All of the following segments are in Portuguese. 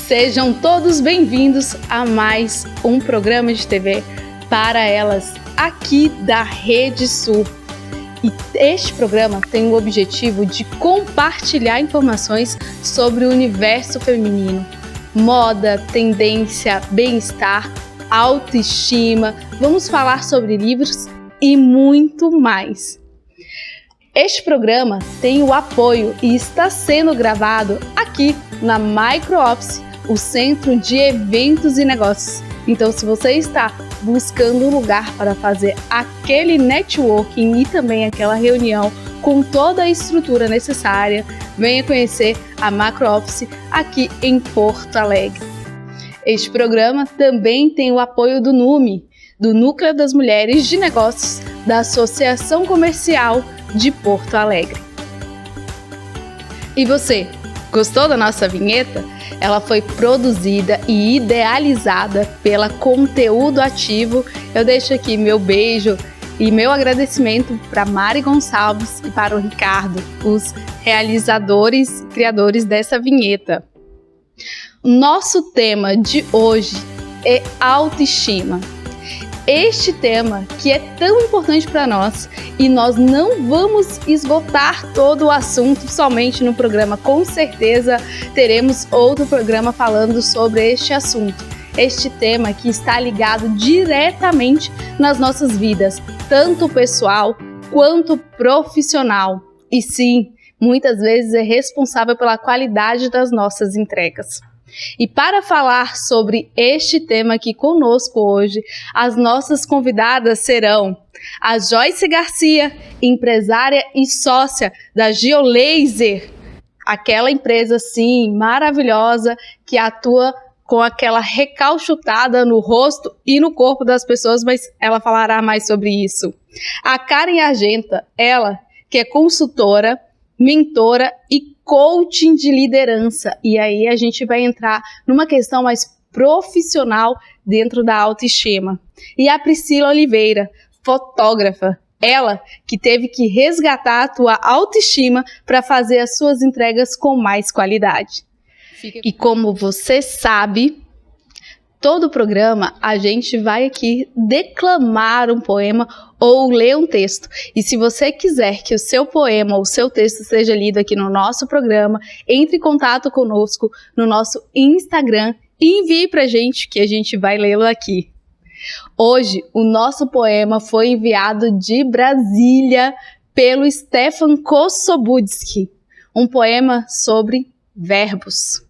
Sejam todos bem-vindos a mais um programa de TV para elas aqui da Rede Sul. E este programa tem o objetivo de compartilhar informações sobre o universo feminino, moda, tendência, bem-estar, autoestima. Vamos falar sobre livros e muito mais. Este programa tem o apoio e está sendo gravado aqui na MicroOffice, o Centro de Eventos e Negócios. Então, se você está buscando um lugar para fazer aquele networking e também aquela reunião com toda a estrutura necessária, venha conhecer a MicroOffice aqui em Porto Alegre. Este programa também tem o apoio do NUME, do Núcleo das Mulheres de Negócios da Associação Comercial de Porto Alegre. E você, gostou da nossa vinheta? Ela foi produzida e idealizada pela Conteúdo Ativo. Eu deixo aqui meu beijo e meu agradecimento para Mari Gonçalves e para o Ricardo, os realizadores e criadores dessa vinheta. Nosso tema de hoje é autoestima. Este tema que é tão importante para nós e nós não vamos esgotar todo o assunto somente no programa. Com certeza teremos outro programa falando sobre este assunto. Este tema que está ligado diretamente nas nossas vidas, tanto pessoal quanto profissional. E sim, muitas vezes é responsável pela qualidade das nossas entregas. E para falar sobre este tema aqui conosco hoje, as nossas convidadas serão a Joyce Garcia, empresária e sócia da Geolaser, aquela empresa, sim, maravilhosa, que atua com aquela recalchutada no rosto e no corpo das pessoas, mas ela falará mais sobre isso. A Karen Argenta, ela que é consultora, mentora e coaching de liderança. E aí a gente vai entrar numa questão mais profissional dentro da autoestima. E a Priscila Oliveira, fotógrafa, ela que teve que resgatar a tua autoestima para fazer as suas entregas com mais qualidade. E como você sabe, todo programa a gente vai aqui declamar um poema ou ler um texto. E se você quiser que o seu poema ou o seu texto seja lido aqui no nosso programa, entre em contato conosco no nosso Instagram e envie pra gente que a gente vai lê-lo aqui. Hoje, o nosso poema foi enviado de Brasília pelo Stefan Kossobudzki, um poema sobre verbos.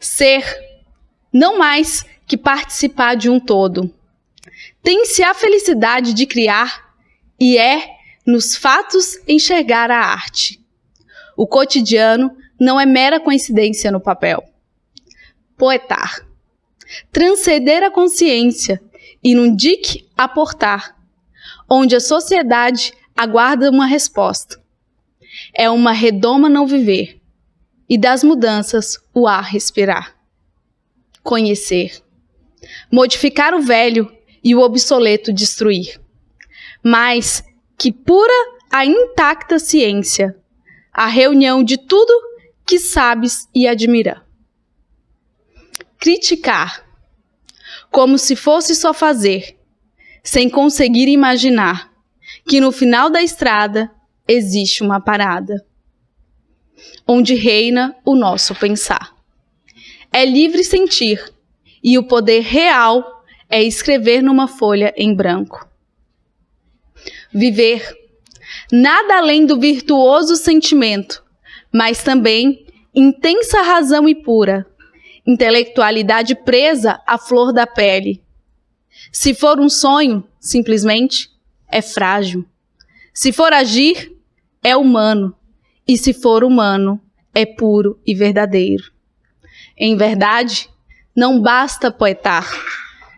Ser, não mais que participar de um todo. Tem-se a felicidade de criar e é, nos fatos, enxergar a arte. O cotidiano não é mera coincidência no papel. Poetar. Transcender a consciência e num dique aportar, onde a sociedade aguarda uma resposta. É uma redoma não viver e das mudanças o ar respirar. Conhecer. Modificar o velho e o obsoleto destruir. Mais que pura a intacta ciência, a reunião de tudo que sabes e admira. Criticar, como se fosse só fazer, sem conseguir imaginar que no final da estrada existe uma parada, onde reina o nosso pensar. É livre sentir, e o poder real é escrever numa folha em branco. Viver, nada além do virtuoso sentimento, mas também intensa razão e pura, intelectualidade presa à flor da pele. Se for um sonho, simplesmente, é frágil. Se for agir, é humano. E se for humano, é puro e verdadeiro. Em verdade, não basta poetar.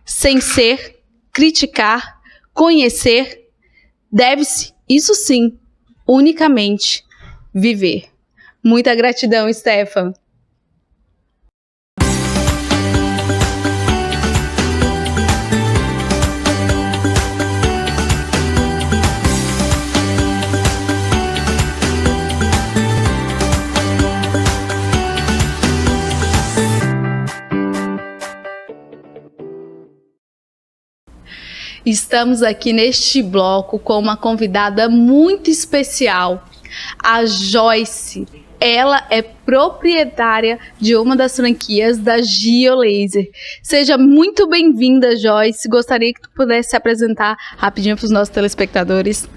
Sem ser, criticar, conhecer, deve-se, isso sim, unicamente viver. Muita gratidão, Stefan. Estamos aqui neste bloco com uma convidada muito especial, a Joyce. Ela é proprietária de uma das franquias da Geolaser. Seja muito bem-vinda, Joyce. Gostaria que tu pudesse se apresentar rapidinho para os nossos telespectadores.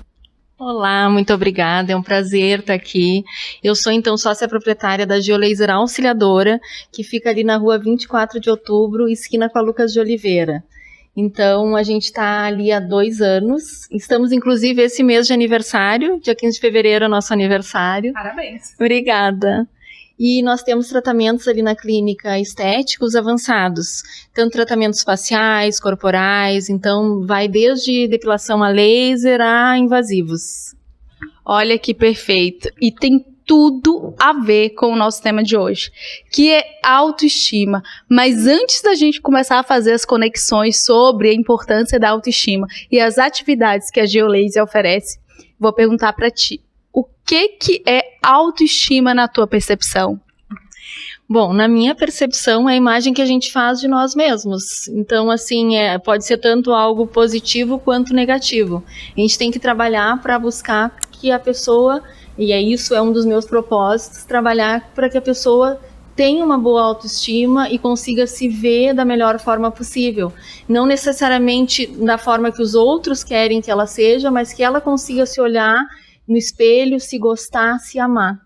Olá, muito obrigada, é um prazer estar aqui. Eu sou então sócia proprietária da Geolaser Auxiliadora, que fica ali na rua 24 de outubro, esquina com a Lucas de Oliveira. Então, a gente está ali há 2 anos, estamos inclusive esse mês de aniversário, dia 15 de fevereiro é nosso aniversário. Parabéns! Obrigada! E nós temos tratamentos ali na clínica estéticos avançados, tanto tratamentos faciais, corporais, então vai desde depilação a laser a invasivos. Olha que perfeito! E tem tudo a ver com o nosso tema de hoje, que é autoestima. Mas antes da gente começar a fazer as conexões sobre a importância da autoestima e as atividades que a Geolaser oferece, vou perguntar para ti. O que é autoestima na tua percepção? Bom, na minha percepção é a imagem que a gente faz de nós mesmos. Então, assim, pode ser tanto algo positivo quanto negativo. A gente tem que trabalhar para buscar que a pessoa, e isso é um dos meus propósitos, trabalhar para que a pessoa tenha uma boa autoestima e consiga se ver da melhor forma possível. Não necessariamente da forma que os outros querem que ela seja, mas que ela consiga se olhar no espelho, se gostar, se amar.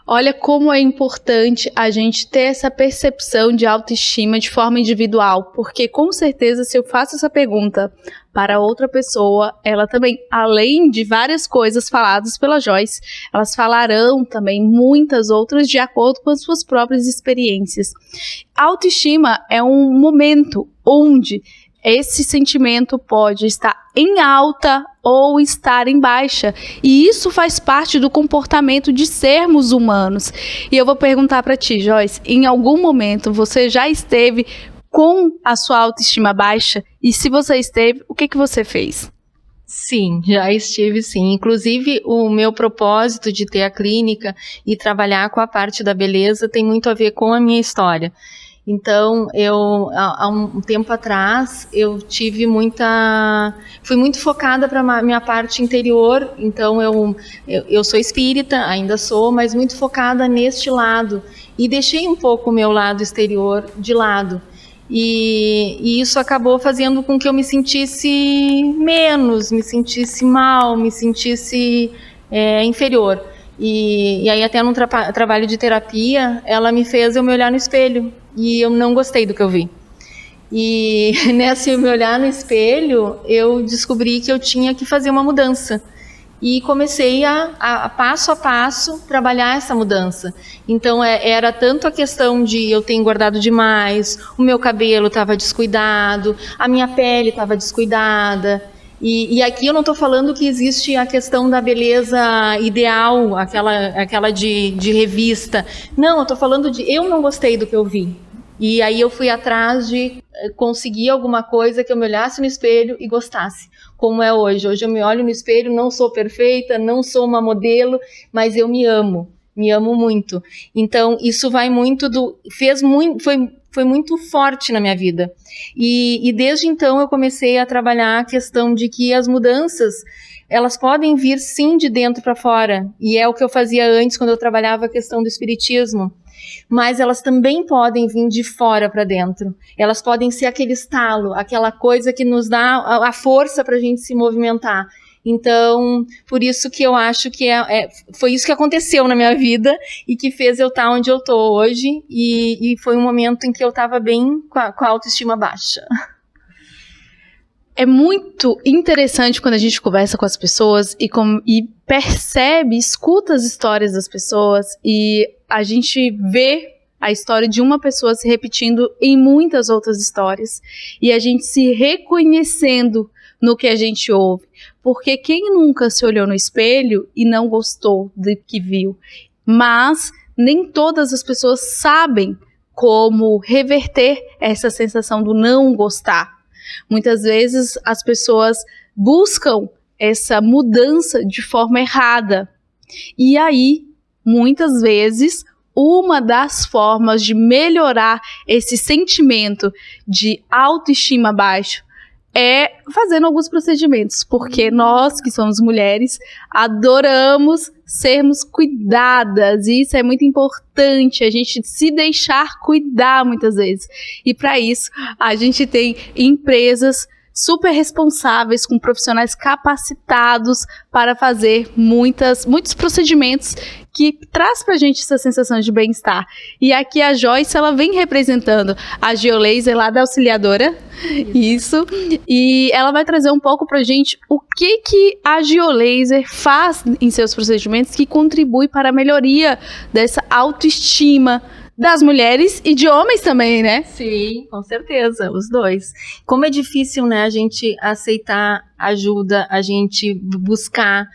Olha como é importante a gente ter essa percepção de autoestima de forma individual, porque com certeza se eu faço essa pergunta para outra pessoa, ela também, além de várias coisas faladas pela Joyce, elas falarão também muitas outras de acordo com as suas próprias experiências. Autoestima é um momento onde esse sentimento pode estar em alta ou estar em baixa. E isso faz parte do comportamento de sermos humanos. E eu vou perguntar para ti, Joyce, em algum momento você já esteve com a sua autoestima baixa? E se você esteve, o que você fez? Sim, já estive sim. Inclusive, o meu propósito de ter a clínica e trabalhar com a parte da beleza tem muito a ver com a minha história. Então, há um tempo atrás, eu fui muito focada para a minha parte interior, então eu sou espírita, ainda sou, mas muito focada neste lado, e deixei um pouco o meu lado exterior de lado, e isso acabou fazendo com que eu me sentisse menos, me sentisse mal, me sentisse inferior. E aí até num trabalho de terapia, ela me fez eu me olhar no espelho, e eu não gostei do que eu vi. E nesse me olhar no espelho, eu descobri que eu tinha que fazer uma mudança. E comecei a passo a passo, trabalhar essa mudança. Então, era tanto a questão de eu ter engordado demais, o meu cabelo estava descuidado, a minha pele estava descuidada. E aqui eu não estou falando que existe a questão da beleza ideal, aquela de revista. Não, eu estou falando de eu não gostei do que eu vi. E aí eu fui atrás de conseguir alguma coisa que eu me olhasse no espelho e gostasse, como é hoje. Hoje eu me olho no espelho, não sou perfeita, não sou uma modelo, mas eu me amo muito. Então isso vai muito foi muito forte na minha vida. E desde então eu comecei a trabalhar a questão de que as mudanças, elas podem vir sim de dentro para fora. E é o que eu fazia antes quando eu trabalhava a questão do espiritismo. Mas elas também podem vir de fora para dentro. Elas podem ser aquele estalo, aquela coisa que nos dá a força para a gente se movimentar. Então, por isso que eu acho que foi isso que aconteceu na minha vida e que fez eu estar onde eu estou hoje. E foi um momento em que eu estava bem com a autoestima baixa. É muito interessante quando a gente conversa com as pessoas e percebe, escuta as histórias das pessoas e a gente vê a história de uma pessoa se repetindo em muitas outras histórias e a gente se reconhecendo no que a gente ouve. Porque quem nunca se olhou no espelho e não gostou do que viu? Mas nem todas as pessoas sabem como reverter essa sensação do não gostar. Muitas vezes as pessoas buscam essa mudança de forma errada. E aí, muitas vezes, uma das formas de melhorar esse sentimento de autoestima baixo é fazendo alguns procedimentos, porque nós, que somos mulheres, adoramos sermos cuidadas, e isso é muito importante, a gente se deixar cuidar muitas vezes. E para isso, a gente tem empresas super responsáveis, com profissionais capacitados para fazer muitos procedimentos que traz pra gente essa sensação de bem-estar. E aqui a Joyce, ela vem representando a Geolaser lá da Auxiliadora, isso, e ela vai trazer um pouco pra gente o que a Geolaser faz em seus procedimentos que contribui para a melhoria dessa autoestima das mulheres e de homens também, né? Sim, com certeza, os dois. Como é difícil, né, a gente aceitar ajuda, a gente buscar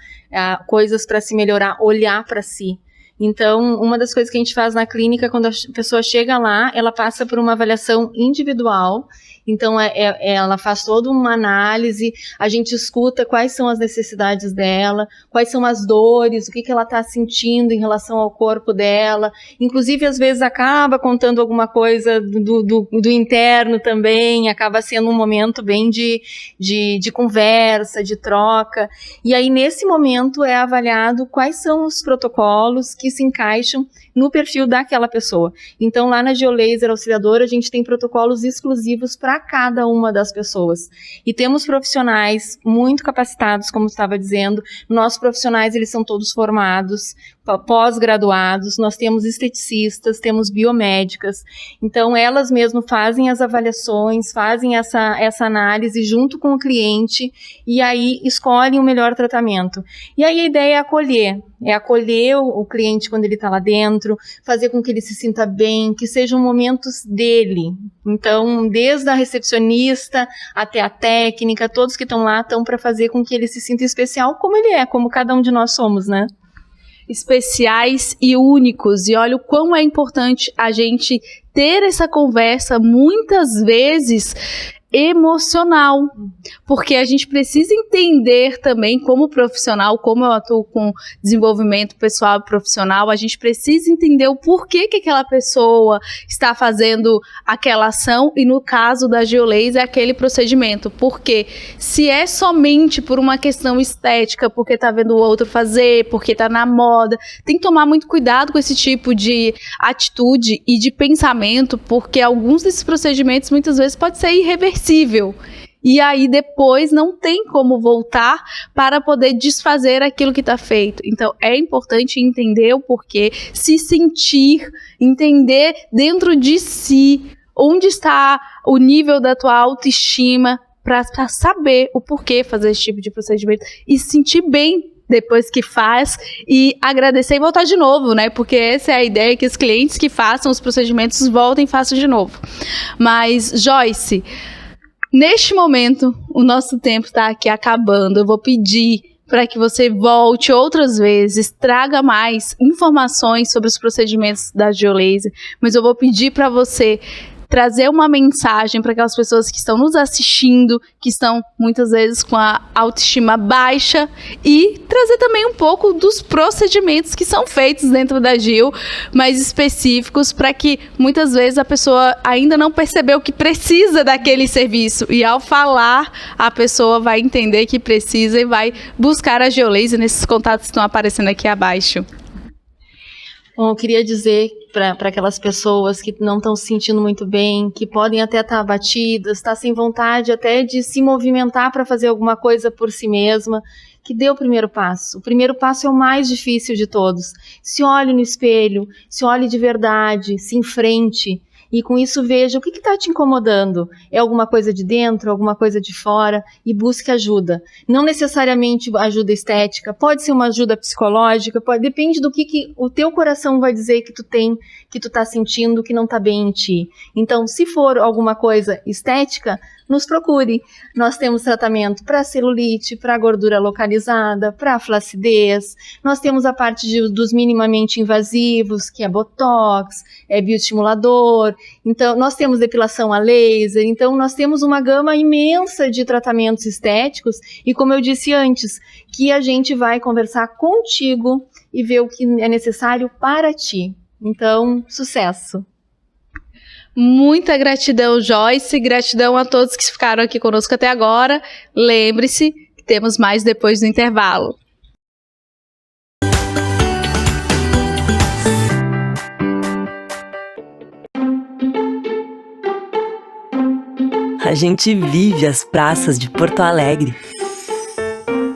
coisas para se melhorar, olhar para si. Então, uma das coisas que a gente faz na clínica, quando a pessoa chega lá, ela passa por uma avaliação individual. Então, ela faz toda uma análise, a gente escuta quais são as necessidades dela, quais são as dores, o que ela está sentindo em relação ao corpo dela. Inclusive, às vezes, acaba contando alguma coisa do interno também, acaba sendo um momento bem de conversa, de troca. E aí, nesse momento, é avaliado quais são os protocolos que se encaixam no perfil daquela pessoa. Então, lá na Geolaser Auxiliadora, a gente tem protocolos exclusivos para cada uma das pessoas. E temos profissionais muito capacitados, como estava dizendo. Nossos profissionais, eles são todos formados, pós-graduados. Nós temos esteticistas, temos biomédicas. Então, elas mesmo fazem as avaliações, fazem essa análise junto com o cliente e aí escolhem o melhor tratamento. E aí a ideia é acolher o cliente quando ele está lá dentro, fazer com que ele se sinta bem, que sejam momentos dele. Então, desde a recepcionista até a técnica, todos que estão lá estão para fazer com que ele se sinta especial como ele é, como cada um de nós somos, né? Especiais e únicos, e olha o quão é importante a gente ter essa conversa muitas vezes emocional, porque a gente precisa entender também como profissional, como eu atuo com desenvolvimento pessoal e profissional, a gente precisa entender o porquê que aquela pessoa está fazendo aquela ação, e no caso da Geolaser, aquele procedimento, porque se é somente por uma questão estética, porque tá vendo o outro fazer, porque tá na moda, tem que tomar muito cuidado com esse tipo de atitude e de pensamento, porque alguns desses procedimentos muitas vezes pode ser irreversível. E aí depois não tem como voltar para poder desfazer aquilo que está feito. Então é importante entender o porquê, se sentir, entender dentro de si onde está o nível da tua autoestima para saber o porquê fazer esse tipo de procedimento e se sentir bem depois que faz e agradecer e voltar de novo, né? Porque essa é a ideia, que os clientes que façam os procedimentos voltem e façam de novo. Mas, Joyce, neste momento, o nosso tempo está aqui acabando. Eu vou pedir para que você volte outras vezes, traga mais informações sobre os procedimentos da Geolaser, mas eu vou pedir para você trazer uma mensagem para aquelas pessoas que estão nos assistindo, que estão muitas vezes com a autoestima baixa, e trazer também um pouco dos procedimentos que são feitos dentro da Gil, mais específicos, para que muitas vezes a pessoa ainda não percebeu que precisa daquele serviço, e ao falar, a pessoa vai entender que precisa e vai buscar a Geolaser nesses contatos que estão aparecendo aqui abaixo. Bom, eu queria dizer para aquelas pessoas que não estão se sentindo muito bem, que podem até estar abatidas, estar sem vontade até de se movimentar para fazer alguma coisa por si mesma, que dê o primeiro passo. O primeiro passo é o mais difícil de todos. Se olhe no espelho, se olhe de verdade, se enfrente. E com isso veja o que está te incomodando. É alguma coisa de dentro, alguma coisa de fora, e busque ajuda. Não necessariamente ajuda estética, pode ser uma ajuda psicológica, depende do que o teu coração vai dizer que tu tem, que tu está sentindo, que não está bem em ti. Então, se for alguma coisa estética, nos procure. Nós temos tratamento para celulite, para gordura localizada, para flacidez. Nós temos a parte dos minimamente invasivos, que é botox, é bioestimulador. Então, nós temos depilação a laser. Então, nós temos uma gama imensa de tratamentos estéticos. E como eu disse antes, que a gente vai conversar contigo e ver o que é necessário para ti. Então, sucesso! Muita gratidão, Joyce, gratidão a todos que ficaram aqui conosco até agora. Lembre-se que temos mais depois do intervalo. A gente vive as praças de Porto Alegre.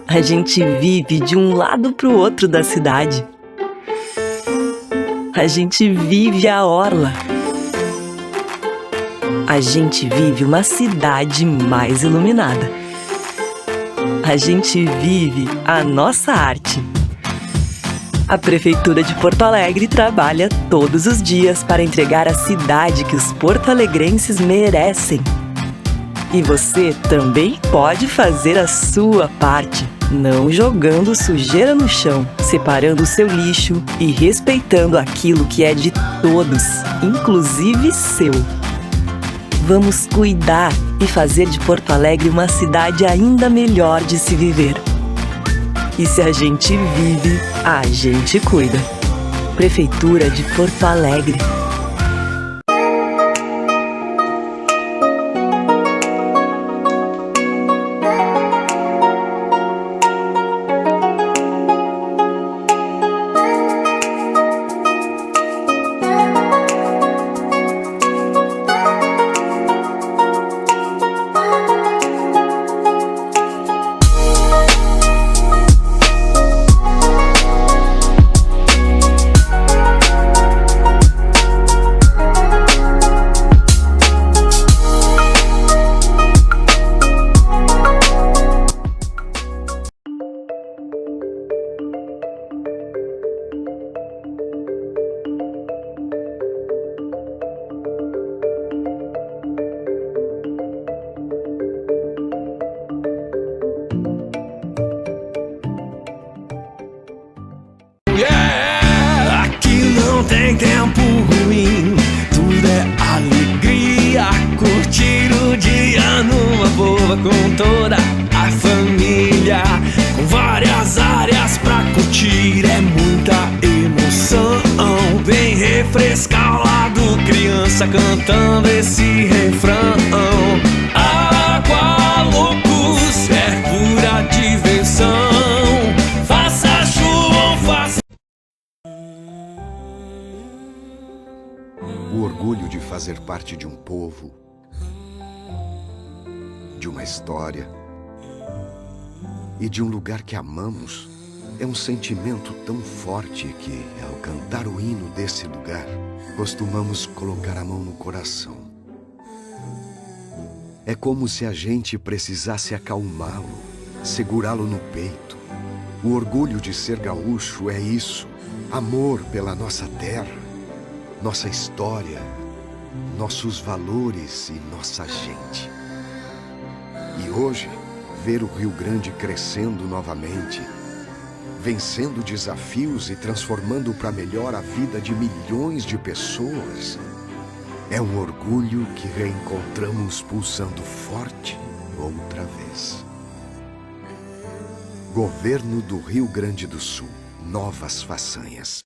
A gente vive de um lado pro outro da cidade. A gente vive a orla. A gente vive uma cidade mais iluminada. A gente vive a nossa arte. A Prefeitura de Porto Alegre trabalha todos os dias para entregar a cidade que os porto-alegrenses merecem. E você também pode fazer a sua parte, não jogando sujeira no chão, separando o seu lixo e respeitando aquilo que é de todos, inclusive seu. Vamos cuidar e fazer de Porto Alegre uma cidade ainda melhor de se viver. E se a gente vive, a gente cuida. Prefeitura de Porto Alegre. Tem tempo ruim, tudo é alegria. Curtir o dia numa boa com toda a família, com várias áreas pra curtir, é muita emoção. Vem refrescar o lado, criança cantando esse refrão. Água loucos, é pura diversão. Faça chuva ou faça. O orgulho de fazer parte de um povo, de uma história e de um lugar que amamos é um sentimento tão forte que, ao cantar o hino desse lugar, costumamos colocar a mão no coração. É como se a gente precisasse acalmá-lo, segurá-lo no peito. O orgulho de ser gaúcho é isso: amor pela nossa terra, nossa história, nossos valores e nossa gente. E hoje, ver o Rio Grande crescendo novamente, vencendo desafios e transformando para melhor a vida de milhões de pessoas, é um orgulho que reencontramos pulsando forte outra vez. Governo do Rio Grande do Sul. Novas façanhas.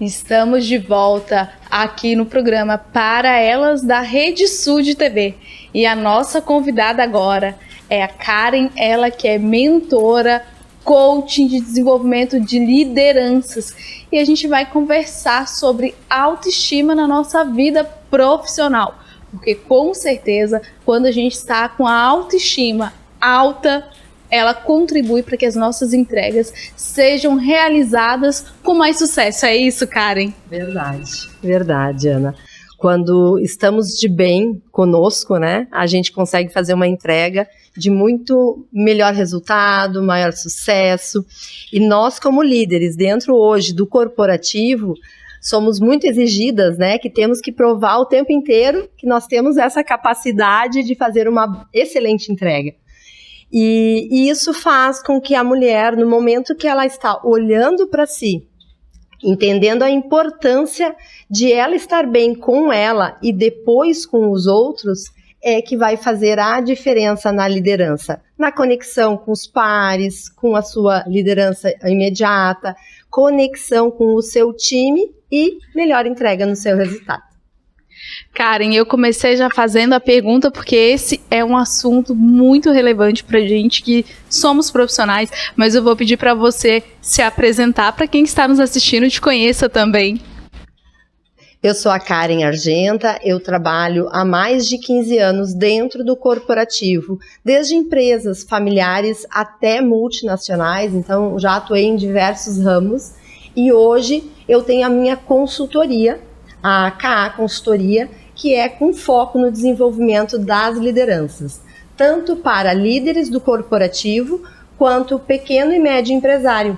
Estamos de volta aqui no programa Para Elas da Rede Sul de TV. E a nossa convidada agora é a Karen, ela que é mentora, coaching de desenvolvimento de lideranças. E a gente vai conversar sobre autoestima na nossa vida profissional. Porque com certeza, quando a gente está com a autoestima alta, ela contribui para que as nossas entregas sejam realizadas com mais sucesso. É isso, Karen? Verdade, Ana. Quando estamos de bem conosco, né, a gente consegue fazer uma entrega de muito melhor resultado, maior sucesso. E nós, como líderes, dentro hoje do corporativo, somos muito exigidas, né, que temos que provar o tempo inteiro que nós temos essa capacidade de fazer uma excelente entrega. E isso faz com que a mulher, no momento que ela está olhando para si, entendendo a importância de ela estar bem com ela e depois com os outros, é que vai fazer a diferença na liderança, na conexão com os pares, com a sua liderança imediata, conexão com o seu time e melhor entrega no seu resultado. Karen, eu comecei já fazendo a pergunta porque esse é um assunto muito relevante para a gente que somos profissionais, mas eu vou pedir para você se apresentar para quem está nos assistindo e te conheça também. Eu sou a Karen Argenta, eu trabalho há mais de 15 anos dentro do corporativo, desde empresas familiares até multinacionais, então já atuei em diversos ramos e hoje eu tenho a minha consultoria, a KA Consultoria, que é com foco no desenvolvimento das lideranças, tanto para líderes do corporativo quanto pequeno e médio empresário.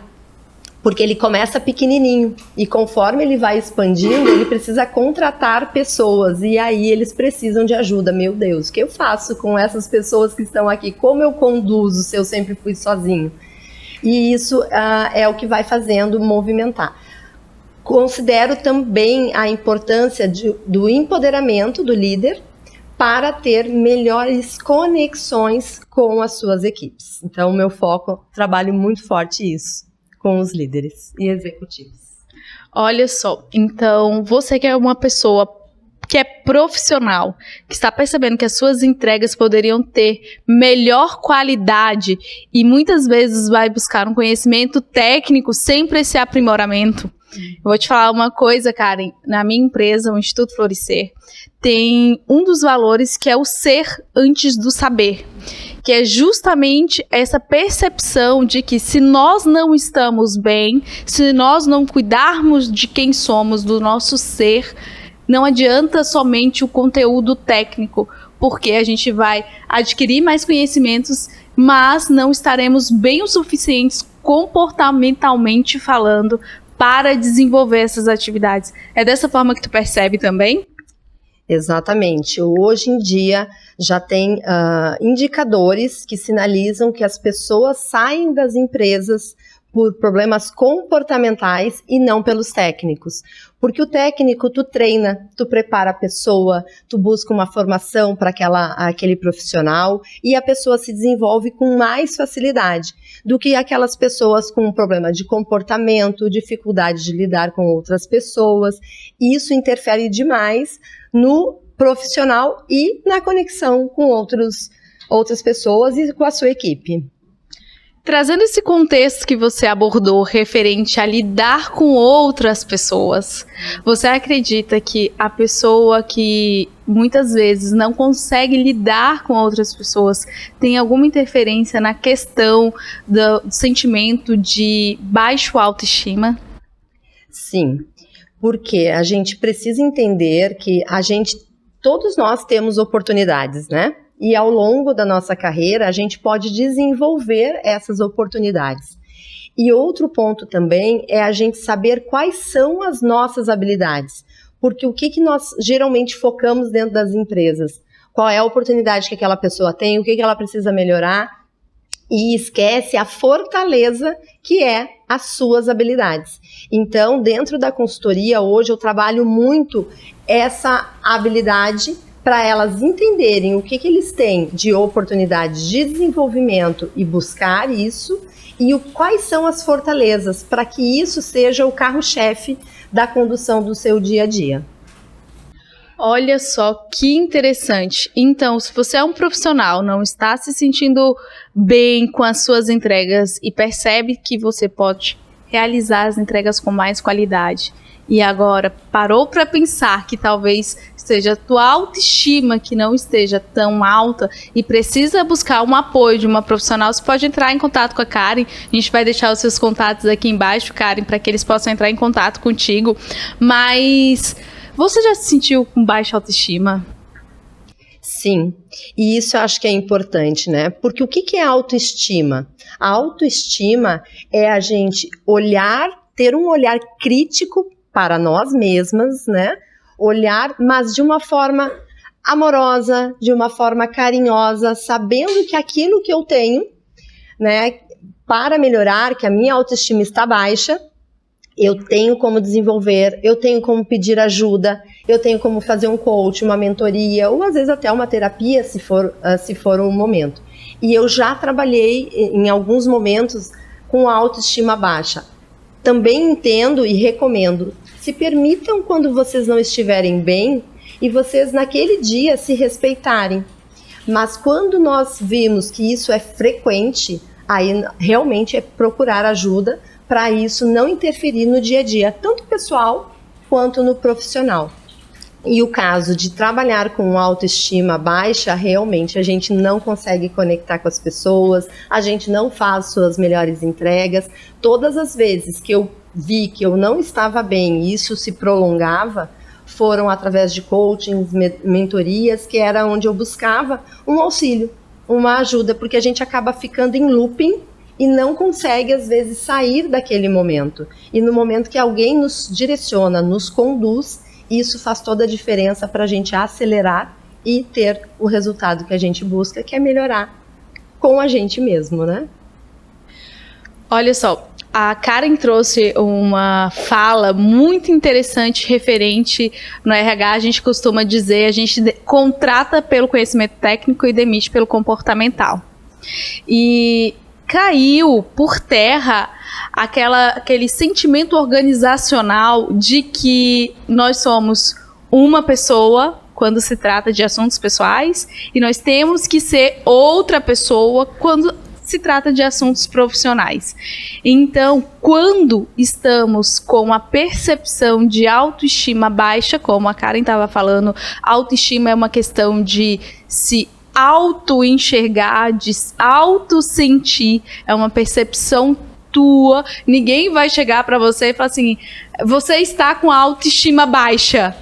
Porque ele começa pequenininho e conforme ele vai expandindo, ele precisa contratar pessoas e aí eles precisam de ajuda. Meu Deus, o que eu faço com essas pessoas que estão aqui? Como eu conduzo se eu sempre fui sozinho? E isso é o que vai fazendo movimentar. Considero também a importância do empoderamento do líder para ter melhores conexões com as suas equipes. Então, o meu foco, trabalho muito forte isso com os líderes e executivos. Olha só, então você que é uma pessoa que é profissional, que está percebendo que as suas entregas poderiam ter melhor qualidade e muitas vezes vai buscar um conhecimento técnico sempre esse aprimoramento. Eu vou te falar uma coisa, Karen, na minha empresa, o Instituto Florescer, tem um dos valores que é o ser antes do saber, que é justamente essa percepção de que se nós não estamos bem, se nós não cuidarmos de quem somos, do nosso ser, não adianta somente o conteúdo técnico, porque a gente vai adquirir mais conhecimentos, mas não estaremos bem o suficientes comportamentalmente falando para desenvolver essas atividades. É dessa forma que tu percebe também? Exatamente. Hoje em dia já tem indicadores que sinalizam que as pessoas saem das empresas por problemas comportamentais e não pelos técnicos. Porque o técnico, tu treina, tu prepara a pessoa, tu busca uma formação para aquele profissional e a pessoa se desenvolve com mais facilidade do que aquelas pessoas com problema de comportamento, dificuldade de lidar com outras pessoas. E isso interfere demais no profissional e na conexão com outras pessoas e com a sua equipe. Trazendo esse contexto que você abordou referente a lidar com outras pessoas, você acredita que a pessoa que muitas vezes não consegue lidar com outras pessoas tem alguma interferência na questão do sentimento de baixo autoestima? Sim, porque a gente precisa entender que todos nós temos oportunidades, né? E ao longo da nossa carreira, a gente pode desenvolver essas oportunidades. E outro ponto também é a gente saber quais são as nossas habilidades. Porque o que nós geralmente focamos dentro das empresas? Qual é a oportunidade que aquela pessoa tem? O que ela precisa melhorar? E esquece a fortaleza que é as suas habilidades. Então, dentro da consultoria, hoje eu trabalho muito essa habilidade para elas entenderem o que eles têm de oportunidades de desenvolvimento e buscar isso, e quais são as fortalezas para que isso seja o carro-chefe da condução do seu dia a dia. Olha só que interessante. Então, se você é um profissional, não está se sentindo bem com as suas entregas e percebe que você pode realizar as entregas com mais qualidade, e agora parou para pensar que talvez seja a tua autoestima que não esteja tão alta e precisa buscar um apoio de uma profissional, você pode entrar em contato com a Karen. A gente vai deixar os seus contatos aqui embaixo, Karen, para que eles possam entrar em contato contigo. Mas você já se sentiu com baixa autoestima? Sim, e isso eu acho que é importante, né? Porque o que é autoestima? A autoestima é a gente ter um olhar crítico para nós mesmas, né? Olhar, mas de uma forma amorosa, de uma forma carinhosa, sabendo que aquilo que eu tenho, né, para melhorar, que a minha autoestima está baixa, eu tenho como desenvolver, eu tenho como pedir ajuda, eu tenho como fazer um coach, uma mentoria, ou às vezes até uma terapia, se for o momento. E eu já trabalhei em alguns momentos com autoestima baixa. Também entendo e recomendo, se permitam quando vocês não estiverem bem e vocês naquele dia se respeitarem. Mas quando nós vimos que isso é frequente, aí realmente é procurar ajuda para isso não interferir no dia a dia, tanto pessoal quanto no profissional. E o caso de trabalhar com autoestima baixa, realmente a gente não consegue conectar com as pessoas, a gente não faz suas melhores entregas. Todas as vezes que eu vi que eu não estava bem e isso se prolongava, foram através de coachings, mentorias, que era onde eu buscava um auxílio, uma ajuda, porque a gente acaba ficando em looping e não consegue, às vezes, sair daquele momento. E no momento que alguém nos direciona, nos conduz, isso faz toda a diferença para a gente acelerar e ter o resultado que a gente busca, que é melhorar com a gente mesmo, né? Olha só, a Karen trouxe uma fala muito interessante referente no RH. A gente costuma dizer, a gente contrata pelo conhecimento técnico e demite pelo comportamental. E caiu por terra aquele sentimento organizacional de que nós somos uma pessoa quando se trata de assuntos pessoais e nós temos que ser outra pessoa quando se trata de assuntos profissionais. Então, quando estamos com a percepção de autoestima baixa, como a Karen estava falando, autoestima é uma questão de se auto-enxergar, de auto-sentir, é uma percepção tua. Ninguém vai chegar para você e falar assim, você está com a autoestima baixa.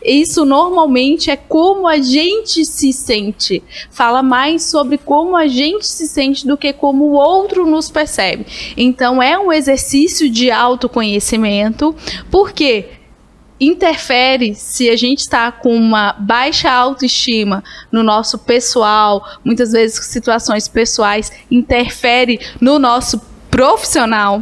Isso normalmente é como a gente se sente. Fala mais sobre como a gente se sente do que como o outro nos percebe. Então é um exercício de autoconhecimento, porque interfere se a gente está com uma baixa autoestima no nosso pessoal, muitas vezes situações pessoais, interfere no nosso profissional.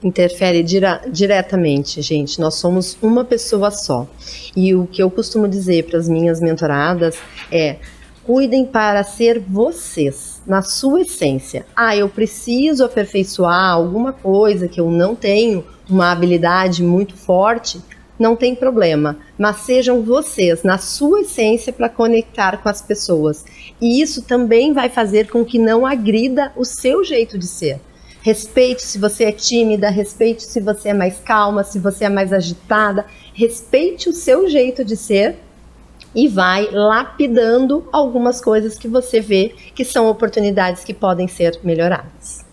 Interfere diretamente, gente. Nós somos uma pessoa só. E o que eu costumo dizer para as minhas mentoradas é: cuidem para ser vocês, na sua essência. Eu preciso aperfeiçoar alguma coisa que eu não tenho, uma habilidade muito forte. Não tem problema, mas sejam vocês, na sua essência, para conectar com as pessoas. E isso também vai fazer com que não agrida o seu jeito de ser. Respeite se você é tímida, respeite se você é mais calma, se você é mais agitada. Respeite o seu jeito de ser e vai lapidando algumas coisas que você vê que são oportunidades que podem ser melhoradas.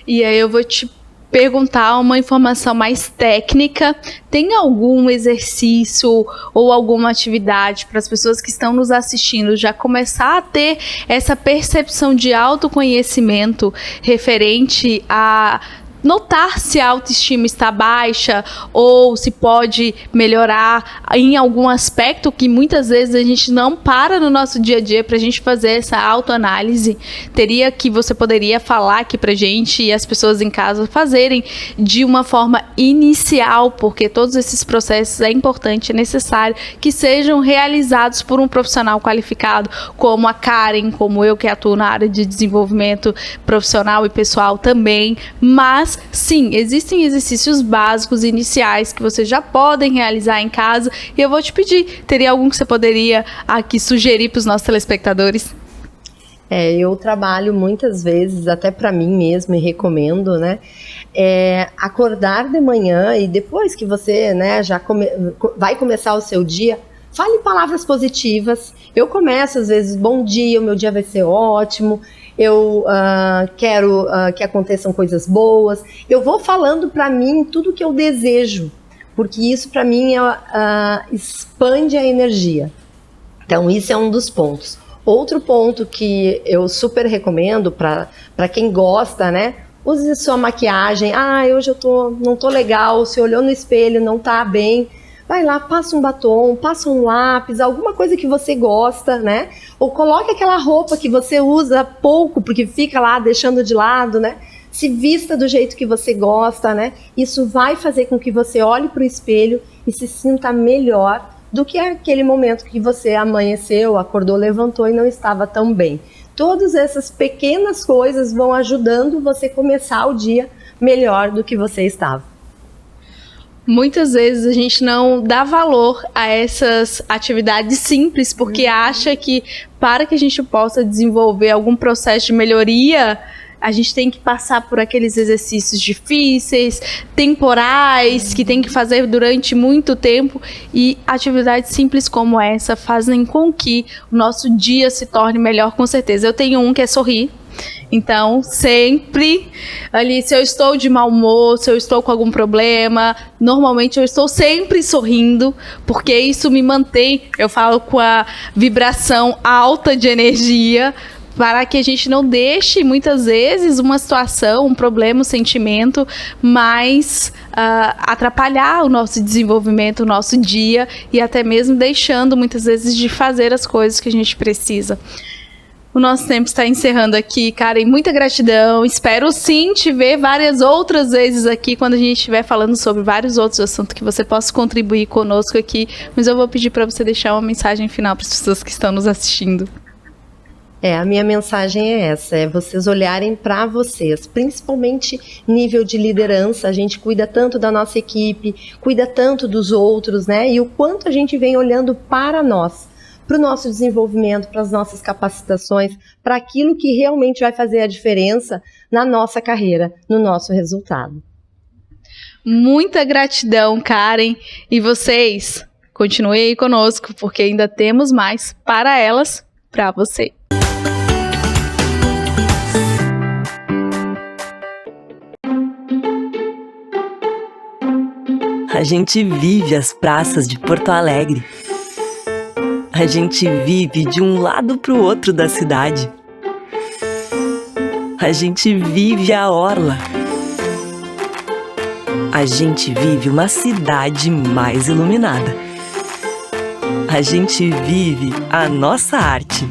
E aí eu vou te perguntar uma informação mais técnica. Tem algum exercício ou alguma atividade para as pessoas que estão nos assistindo já começar a ter essa percepção de autoconhecimento referente a notar se a autoestima está baixa ou se pode melhorar em algum aspecto que muitas vezes a gente não para no nosso dia a dia para a gente fazer essa autoanálise. Você poderia falar aqui pra gente e as pessoas em casa fazerem de uma forma inicial, porque todos esses processos é importante, é necessário que sejam realizados por um profissional qualificado, como a Karen, como eu que atuo na área de desenvolvimento profissional e pessoal também. Mas sim, existem exercícios básicos iniciais que vocês já podem realizar em casa, e eu vou te pedir, teria algum que você poderia aqui sugerir para os nossos telespectadores? Eu trabalho muitas vezes, até para mim mesmo, e recomendo, né? Acordar de manhã e depois que você, né, vai começar o seu dia, fale palavras positivas. Eu começo às vezes, bom dia, o meu dia vai ser ótimo, eu quero que aconteçam coisas boas. Eu vou falando para mim tudo que eu desejo, porque isso para mim expande a energia. Então isso é um dos pontos. Outro ponto que eu super recomendo para quem gosta, né? Use sua maquiagem. Hoje não tô legal, se olhou no espelho, não tá bem. Vai lá, passa um batom, passa um lápis, alguma coisa que você gosta, né? Ou coloque aquela roupa que você usa pouco, porque fica lá deixando de lado, né? Se vista do jeito que você gosta, né? Isso vai fazer com que você olhe para o espelho e se sinta melhor do que aquele momento que você amanheceu, acordou, levantou e não estava tão bem. Todas essas pequenas coisas vão ajudando você começar o dia melhor do que você estava. Muitas vezes a gente não dá valor a essas atividades simples, porque acha que para que a gente possa desenvolver algum processo de melhoria, a gente tem que passar por aqueles exercícios difíceis, temporais, que tem que fazer durante muito tempo, e atividades simples como essa fazem com que o nosso dia se torne melhor, com certeza. Eu tenho um que é sorrir. Então, sempre ali, se eu estou de mau humor, se eu estou com algum problema, normalmente eu estou sempre sorrindo, porque isso me mantém, eu falo, com a vibração alta de energia, para que a gente não deixe, muitas vezes, uma situação, um problema, um sentimento, mas atrapalhar o nosso desenvolvimento, o nosso dia, e até mesmo deixando, muitas vezes, de fazer as coisas que a gente precisa. O nosso tempo está encerrando aqui, Karen, muita gratidão, espero sim te ver várias outras vezes aqui, quando a gente estiver falando sobre vários outros assuntos que você possa contribuir conosco aqui, mas eu vou pedir para você deixar uma mensagem final para as pessoas que estão nos assistindo. A minha mensagem é essa, é vocês olharem para vocês, principalmente nível de liderança. A gente cuida tanto da nossa equipe, cuida tanto dos outros, né? E o quanto a gente vem olhando para nós, para o nosso desenvolvimento, para as nossas capacitações, para aquilo que realmente vai fazer a diferença na nossa carreira, no nosso resultado. Muita gratidão, Karen. E vocês, continuem aí conosco, porque ainda temos mais para elas, para você. A gente vive as praças de Porto Alegre. A gente vive de um lado para o outro da cidade. A gente vive a orla. A gente vive uma cidade mais iluminada. A gente vive a nossa arte.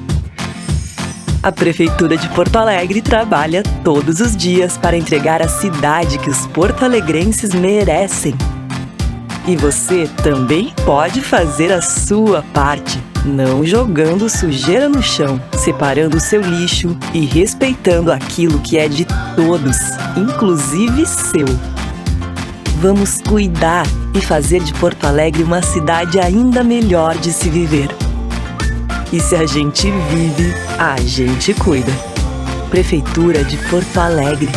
A Prefeitura de Porto Alegre trabalha todos os dias para entregar a cidade que os porto-alegrenses merecem. E você também pode fazer a sua parte, não jogando sujeira no chão, separando o seu lixo e respeitando aquilo que é de todos, inclusive seu. Vamos cuidar e fazer de Porto Alegre uma cidade ainda melhor de se viver. E se a gente vive, a gente cuida. Prefeitura de Porto Alegre.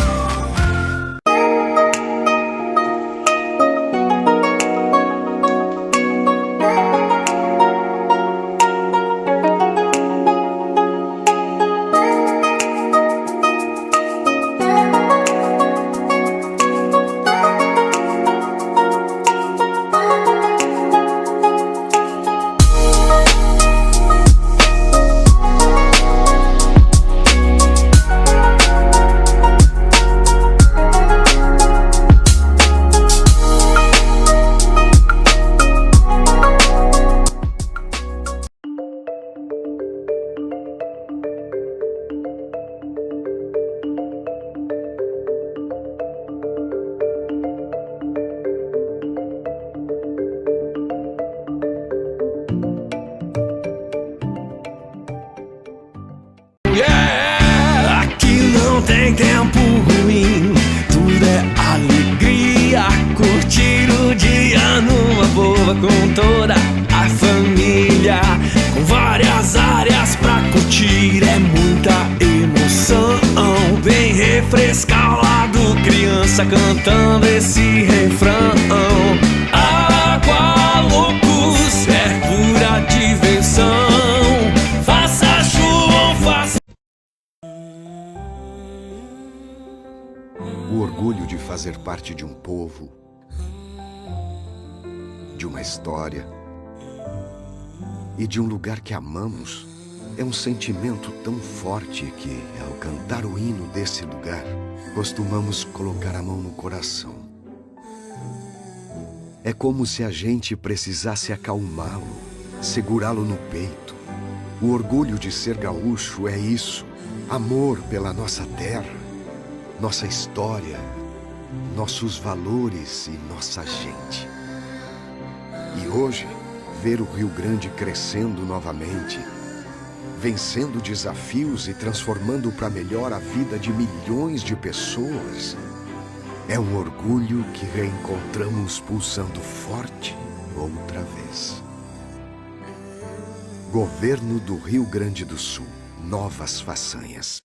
escalado, criança cantando esse refrão. Água loucos é pura diversão. Faça chuva ou faça. O orgulho de fazer parte de um povo, de uma história e de um lugar que amamos é um sentimento tão forte que, ao cantar o hino desse lugar, costumamos colocar a mão no coração. É como se a gente precisasse acalmá-lo, segurá-lo no peito. O orgulho de ser gaúcho é isso: amor pela nossa terra, nossa história, nossos valores e nossa gente. E hoje, ver o Rio Grande crescendo novamente, vencendo desafios e transformando para melhor a vida de milhões de pessoas, é um orgulho que reencontramos pulsando forte outra vez. Governo do Rio Grande do Sul. Novas façanhas.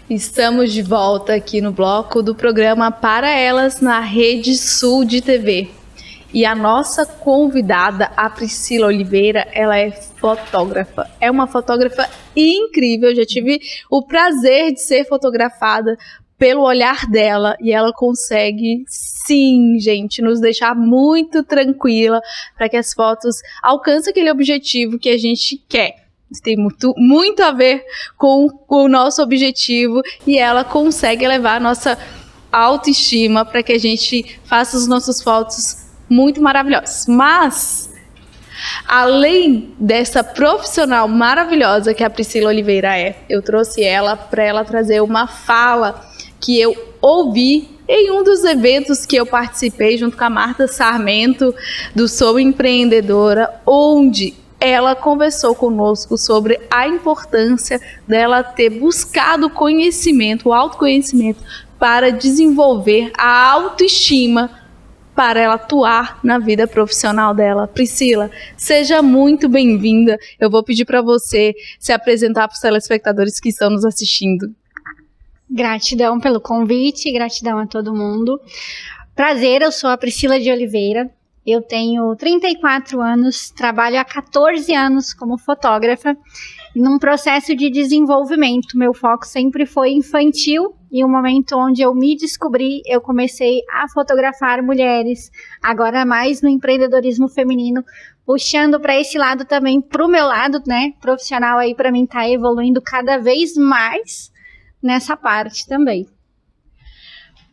Estamos de volta aqui no bloco do programa Para Elas na Rede Sul de TV. E a nossa convidada, a Priscila Oliveira, ela é fotógrafa. É uma fotógrafa incrível. Eu já tive o prazer de ser fotografada pelo olhar dela. E ela consegue, sim, gente, nos deixar muito tranquila para que as fotos alcancem aquele objetivo que a gente quer. Tem muito a ver com o nosso objetivo e ela consegue elevar a nossa autoestima para que a gente faça as nossas fotos muito maravilhosas. Mas, além dessa profissional maravilhosa que a Priscila Oliveira é, eu trouxe ela para ela trazer uma fala que eu ouvi em um dos eventos que eu participei junto com a Marta Sarmento do Sou Empreendedora, onde ela conversou conosco sobre a importância dela ter buscado conhecimento, o autoconhecimento, para desenvolver a autoestima para ela atuar na vida profissional dela. Priscila, seja muito bem-vinda. Eu vou pedir para você se apresentar para os telespectadores que estão nos assistindo. Gratidão pelo convite, gratidão a todo mundo. Prazer, eu sou a Priscila de Oliveira. Eu tenho 34 anos, trabalho há 14 anos como fotógrafa e num processo de desenvolvimento. Meu foco sempre foi infantil e o momento onde eu me descobri, eu comecei a fotografar mulheres, agora mais no empreendedorismo feminino, puxando para esse lado também, para o meu lado, né, profissional aí, para mim tá evoluindo cada vez mais nessa parte também.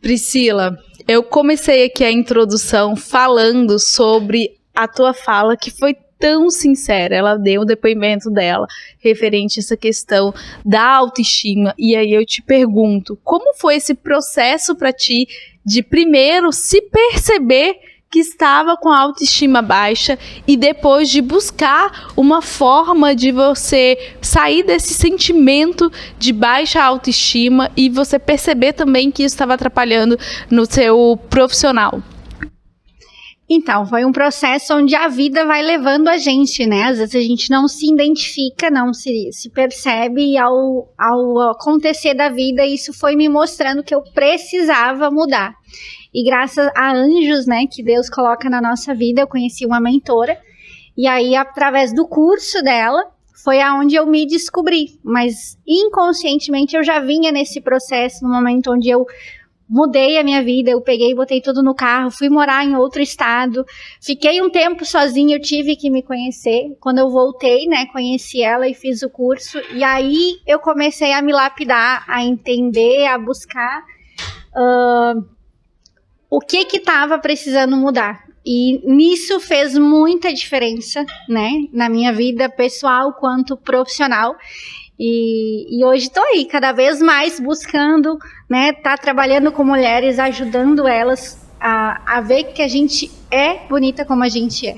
Priscila, eu comecei aqui a introdução falando sobre a tua fala, que foi tão sincera. Ela deu o depoimento dela referente a essa questão da autoestima. E aí eu te pergunto, como foi esse processo para ti de primeiro se perceber que estava com a autoestima baixa e depois de buscar uma forma de você sair desse sentimento de baixa autoestima e você perceber também que isso estava atrapalhando no seu profissional? Então, foi um processo onde a vida vai levando a gente, né? Às vezes a gente não se identifica, não se percebe, e ao acontecer da vida, isso foi me mostrando que eu precisava mudar. E graças a anjos, né, que Deus coloca na nossa vida, eu conheci uma mentora, e aí, através do curso dela, foi aonde eu me descobri. Mas, inconscientemente, eu já vinha nesse processo, no momento onde eu mudei a minha vida, eu peguei, botei tudo no carro, fui morar em outro estado, fiquei um tempo sozinha, eu tive que me conhecer. Quando eu voltei, né, conheci ela e fiz o curso, e aí eu comecei a me lapidar, a entender, a buscar o que estava precisando mudar. E nisso fez muita diferença, né, na minha vida pessoal quanto profissional. E hoje estou aí, cada vez mais buscando, né, tá trabalhando com mulheres, ajudando elas a ver que a gente é bonita como a gente é.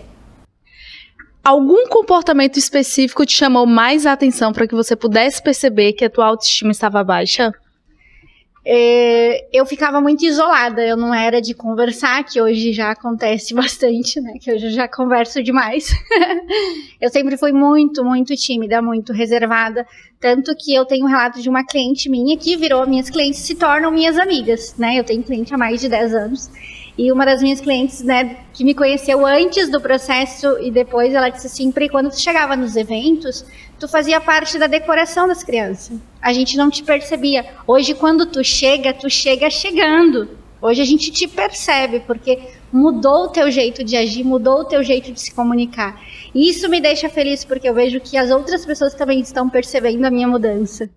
Algum comportamento específico te chamou mais a atenção para que você pudesse perceber que a tua autoestima estava baixa? Eu ficava muito isolada, eu não era de conversar, que hoje já acontece bastante, né, que hoje eu já converso demais. Eu sempre fui muito, muito tímida, muito reservada, tanto que eu tenho um relato de uma cliente minha que virou minhas clientes, se tornam minhas amigas, né, eu tenho cliente há mais de 10 anos, e uma das minhas clientes, né, que me conheceu antes do processo e depois, ela disse assim, Pri, quando tu chegava nos eventos, tu fazia parte da decoração das crianças. A gente não te percebia. Hoje, quando tu chega chegando. Hoje a gente te percebe, porque mudou o teu jeito de agir, mudou o teu jeito de se comunicar. E isso me deixa feliz, porque eu vejo que as outras pessoas também estão percebendo a minha mudança.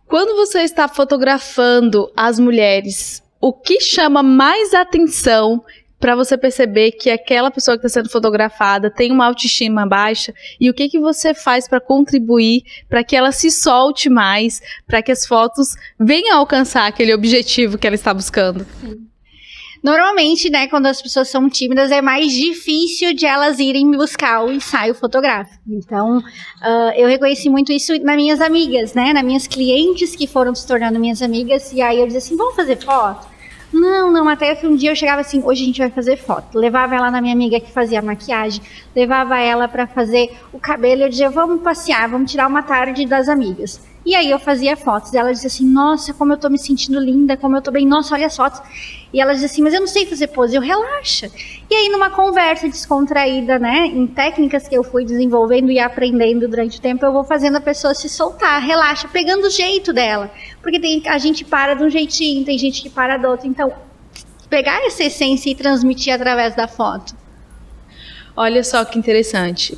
Quando você está fotografando as mulheres, o que chama mais atenção para você perceber que aquela pessoa que está sendo fotografada tem uma autoestima baixa, e o que você faz para contribuir para que ela se solte mais, para que as fotos venham alcançar aquele objetivo que ela está buscando? Sim. Normalmente, né, quando as pessoas são tímidas, é mais difícil de elas irem buscar o ensaio fotográfico. Então, eu reconheci muito isso nas minhas amigas, né, nas minhas clientes que foram se tornando minhas amigas, e aí eu dizia assim, vamos fazer foto? Não, até que um dia eu chegava assim, hoje a gente vai fazer foto. Levava ela na minha amiga que fazia maquiagem, levava ela para fazer o cabelo, eu dizia, vamos passear, vamos tirar uma tarde das amigas. E aí eu fazia fotos, e ela dizia assim, nossa, como eu tô me sentindo linda, como eu tô bem, nossa, olha as fotos. E ela dizia assim, mas eu não sei fazer pose, eu relaxa. E aí numa conversa descontraída, né, em técnicas que eu fui desenvolvendo e aprendendo durante o tempo, eu vou fazendo a pessoa se soltar, relaxa, pegando o jeito dela. Porque a gente para de um jeitinho, tem gente que para do outro, então pegar essa essência e transmitir através da foto. Olha só que interessante.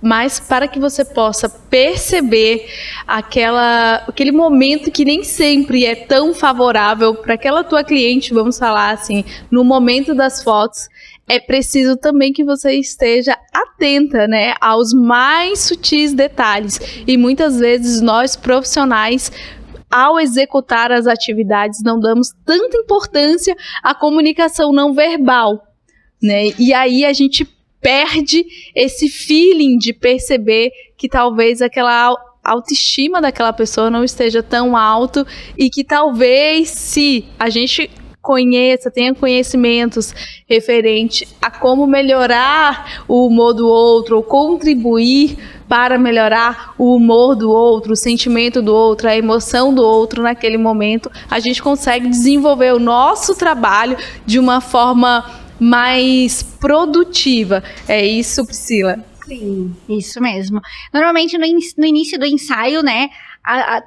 Mas para que você possa perceber aquele momento que nem sempre é tão favorável para aquela tua cliente, vamos falar assim, no momento das fotos, é preciso também que você esteja atenta, né, aos mais sutis detalhes. E muitas vezes nós profissionais, ao executar as atividades, não damos tanta importância à comunicação não verbal, né? E aí a gente perde esse feeling de perceber que talvez aquela autoestima daquela pessoa não esteja tão alto, e que talvez, se a gente tenha conhecimentos referente a como melhorar o humor do outro, ou contribuir para melhorar o humor do outro, o sentimento do outro, a emoção do outro naquele momento, a gente consegue desenvolver o nosso trabalho de uma forma mais produtiva. É isso, Priscila? Sim, isso mesmo. Normalmente no início do ensaio, né,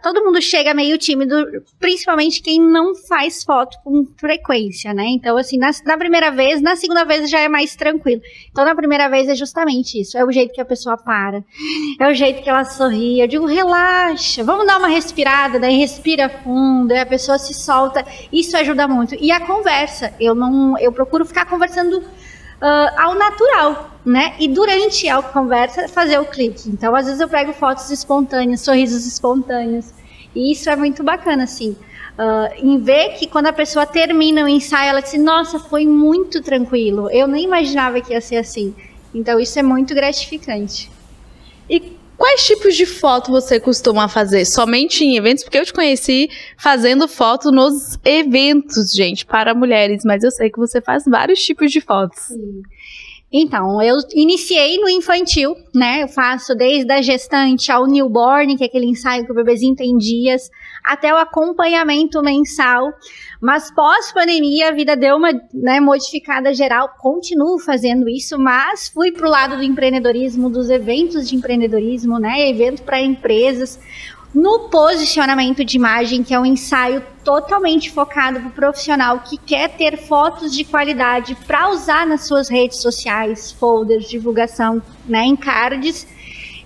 todo mundo chega meio tímido, principalmente quem não faz foto com frequência, né? Então, assim, na primeira vez, na segunda vez já é mais tranquilo. Então, na primeira vez é justamente isso. É o jeito que a pessoa para, é o jeito que ela sorri. Eu digo, relaxa, vamos dar uma respirada, daí respira fundo, aí a pessoa se solta. Isso ajuda muito. E a conversa, eu procuro ficar conversando ao natural, né? E durante a conversa fazer o clique. Então, às vezes eu pego fotos espontâneas, sorrisos espontâneos. E isso é muito bacana, assim. Em ver que quando a pessoa termina o ensaio, ela diz, nossa, foi muito tranquilo. Eu nem imaginava que ia ser assim. Então, isso é muito gratificante. E Quais tipos de foto você costuma fazer? Somente em eventos? Porque eu te conheci fazendo foto nos eventos, gente, para mulheres. Mas eu sei que você faz vários tipos de fotos. Então, eu iniciei no infantil, né? Eu faço desde a gestante ao newborn, que é aquele ensaio que o bebezinho tem dias, até o acompanhamento mensal. Mas pós-pandemia, a vida deu uma, né, modificada geral. Continuo fazendo isso, mas fui pro lado do empreendedorismo, dos eventos de empreendedorismo, né? Evento para empresas. No posicionamento de imagem, que é um ensaio totalmente focado para o profissional que quer ter fotos de qualidade para usar nas suas redes sociais, folders, divulgação, né, encardes.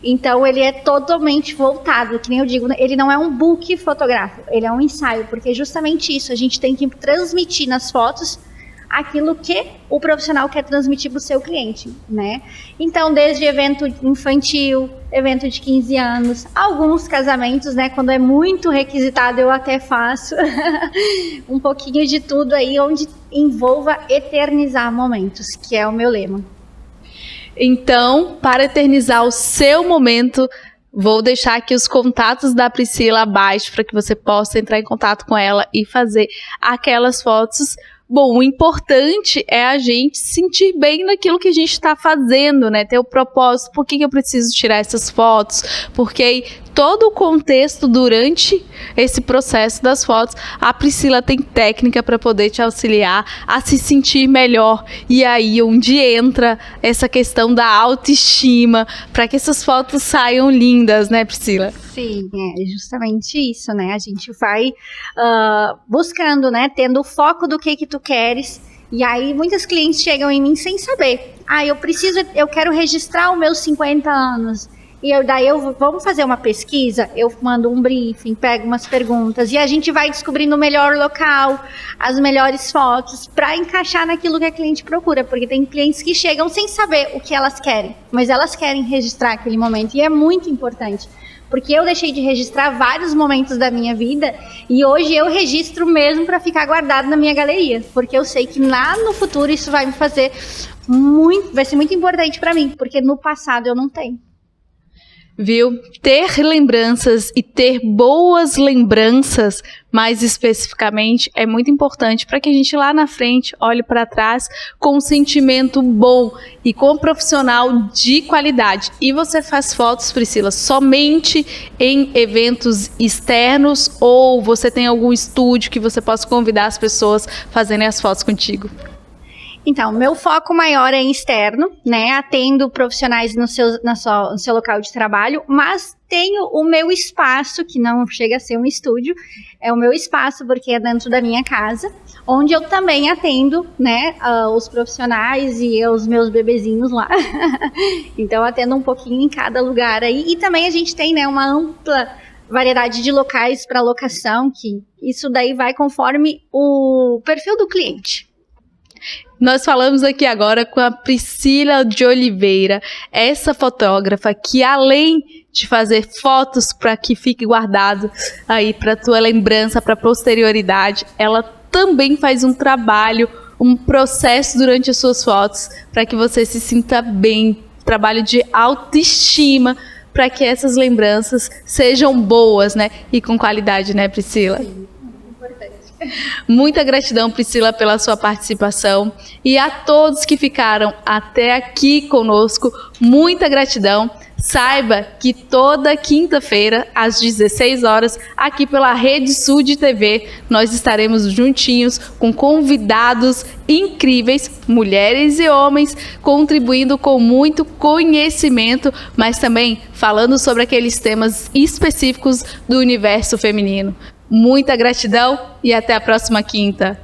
Então, ele é totalmente voltado, que nem eu digo, ele não é um book fotográfico, ele é um ensaio, porque é justamente isso, a gente tem que transmitir nas fotos aquilo que o profissional quer transmitir para o seu cliente, né? Então, desde evento infantil, evento de 15 anos, alguns casamentos, né? Quando é muito requisitado, eu até faço um pouquinho de tudo aí, onde envolva eternizar momentos, que é o meu lema. Então, para eternizar o seu momento, vou deixar aqui os contatos da Priscila abaixo para que você possa entrar em contato com ela e fazer aquelas fotos. Bom, o importante é a gente sentir bem naquilo que a gente está fazendo, né? Ter o propósito. Por que eu preciso tirar essas fotos? Porque aí, todo o contexto durante esse processo das fotos, a Priscila tem técnica para poder te auxiliar a se sentir melhor. E aí, onde entra essa questão da autoestima, para que essas fotos saiam lindas, né, Priscila? Sim, é justamente isso, né? A gente vai buscando, né? Tendo o foco do que tu queres. E aí, muitas clientes chegam em mim sem saber. Eu quero registrar os meus 50 anos. E vamos fazer uma pesquisa? Eu mando um briefing, pego umas perguntas. E a gente vai descobrindo o melhor local, as melhores fotos, para encaixar naquilo que a cliente procura. Porque tem clientes que chegam sem saber o que elas querem. Mas elas querem registrar aquele momento. E é muito importante. Porque eu deixei de registrar vários momentos da minha vida e hoje eu registro mesmo para ficar guardado na minha galeria. Porque eu sei que lá no futuro isso vai me fazer vai ser muito importante para mim, porque no passado eu não tenho. Viu? Ter lembranças e ter boas lembranças, mais especificamente, é muito importante para que a gente lá na frente olhe para trás com um sentimento bom e com um profissional de qualidade. E você faz fotos, Priscila, somente em eventos externos ou você tem algum estúdio que você possa convidar as pessoas a fazerem as fotos contigo? Então, meu foco maior é externo, né? Atendo profissionais no seu local de trabalho, mas tenho o meu espaço, que não chega a ser um estúdio, é o meu espaço porque é dentro da minha casa, onde eu também atendo, né, os profissionais e os meus bebezinhos lá. Então, atendo um pouquinho em cada lugar aí. E também a gente tem, né, uma ampla variedade de locais para locação, que isso daí vai conforme o perfil do cliente. Nós falamos aqui agora com a Priscila de Oliveira, essa fotógrafa que além de fazer fotos para que fique guardado aí para tua lembrança, para posterioridade, ela também faz um trabalho, um processo durante as suas fotos para que você se sinta bem, trabalho de autoestima, para que essas lembranças sejam boas, né? E com qualidade, né, Priscila? Sim, importante. Muita gratidão, Priscila, pela sua participação e a todos que ficaram até aqui conosco, muita gratidão. Saiba que toda quinta-feira, às 16 horas, aqui pela Rede Sul de TV, nós estaremos juntinhos com convidados incríveis, mulheres e homens, contribuindo com muito conhecimento, mas também falando sobre aqueles temas específicos do universo feminino. Muita gratidão e até a próxima quinta.